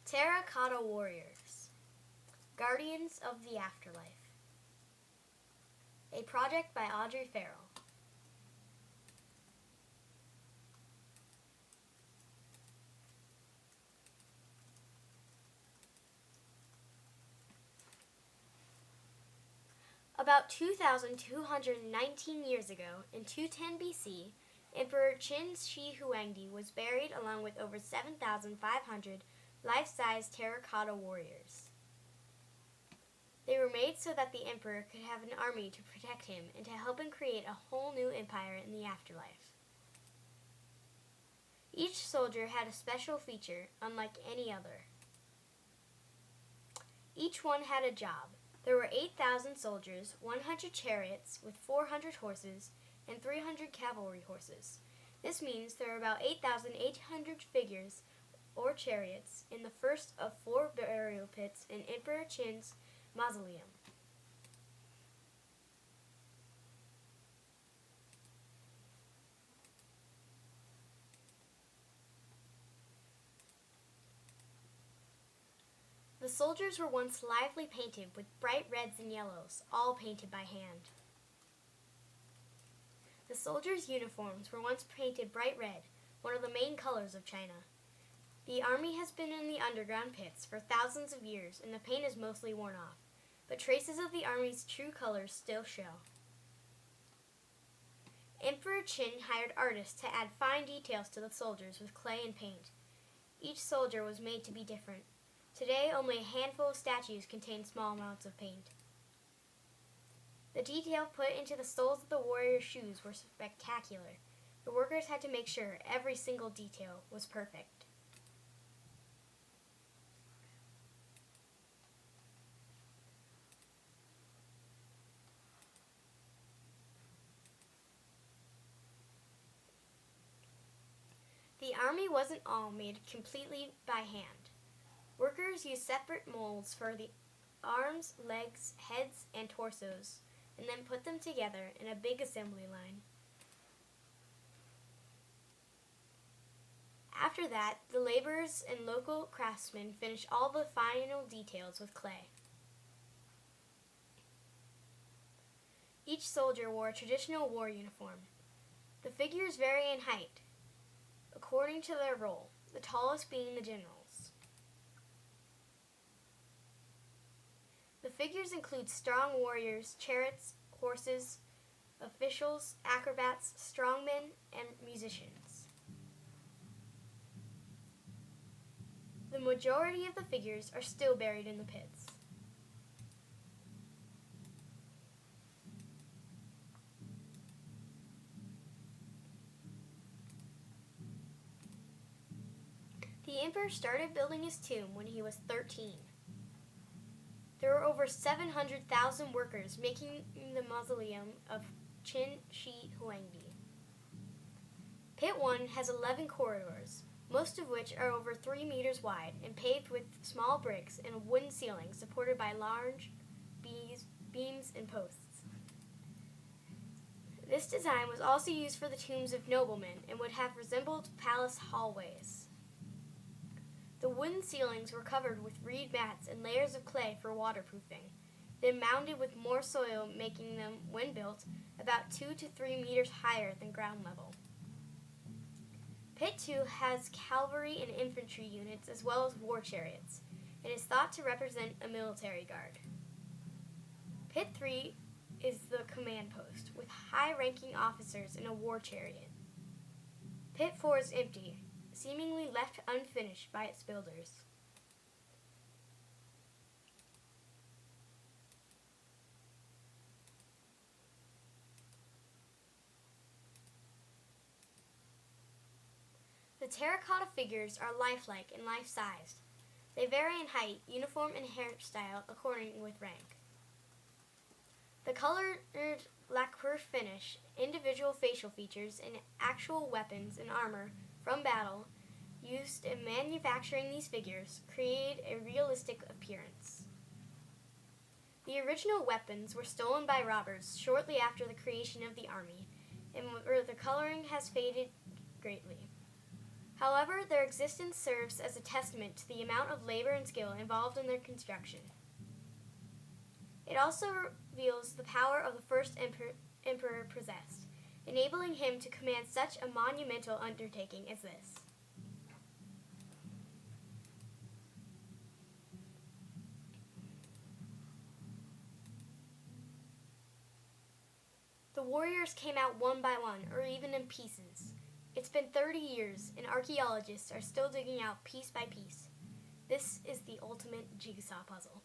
Terra Cotta Warriors, Guardians of the Afterlife. A project by Audrey Farrell. About 2,219 years ago, in 210 BC, Emperor Qin Shi Huangdi was buried along with over 7,500 life-size terracotta warriors. They were made so that the emperor could have an army to protect him and to help him create a whole new empire in the afterlife. Each soldier had a special feature, unlike any other. Each one had a job. There were 8,000 soldiers, 100 chariots with 400 horses, and 300 cavalry horses. This means there are about 8,800 figures or chariots in the first of 4 burial pits in Emperor Qin's mausoleum. The soldiers were once lively painted with bright reds and yellows, all painted by hand. The soldiers' uniforms were once painted bright red, one of the main colors of China. The army has been in the underground pits for thousands of years, and the paint is mostly worn off, but traces of the army's true colors still show. Emperor Qin hired artists to add fine details to the soldiers with clay and paint. Each soldier was made to be different. Today, only a handful of statues contain small amounts of paint. The detail put into the soles of the warriors' shoes were spectacular. The workers had to make sure every single detail was perfect. The army wasn't all made completely by hand. Workers used separate molds for the arms, legs, heads, and torsos, and then put them together in a big assembly line. After that, the laborers and local craftsmen finished all the final details with clay. Each soldier wore a traditional war uniform. The figures vary in height, according to their role, the tallest being the generals. The figures include strong warriors, chariots, horses, officials, acrobats, strongmen, and musicians. The majority of the figures are still buried in the pits. The emperor started building his tomb when he was 13. There were over 700,000 workers making the mausoleum of Qin Shi Huangdi. Pit 1 has 11 corridors, most of which are over 3 meters wide and paved with small bricks and a wooden ceiling supported by large beams and posts. This design was also used for the tombs of noblemen and would have resembled palace hallways. The wooden ceilings were covered with reed mats and layers of clay for waterproofing, then mounded with more soil, making them, when built, about 2 to 3 meters higher than ground level. Pit 2 has cavalry and infantry units as well as war chariots, and is thought to represent a military guard. Pit 3 is the command post, with high-ranking officers in a war chariot. Pit 4 is empty, seemingly left unfinished by its builders. The terracotta figures are lifelike and life-sized. They vary in height, uniform, and hairstyle according with rank. The colored lacquer finish, individual facial features, and actual weapons and armor from battle used in manufacturing these figures create a realistic appearance. The original weapons were stolen by robbers shortly after the creation of the army, and the coloring has faded greatly. However, their existence serves as a testament to the amount of labor and skill involved in their construction. It also reveals the power of the first emperor possessed, enabling him to command such a monumental undertaking as this. The warriors came out one by one, or even in pieces. It's been 30 years, and archaeologists are still digging out piece by piece. This is the ultimate jigsaw puzzle.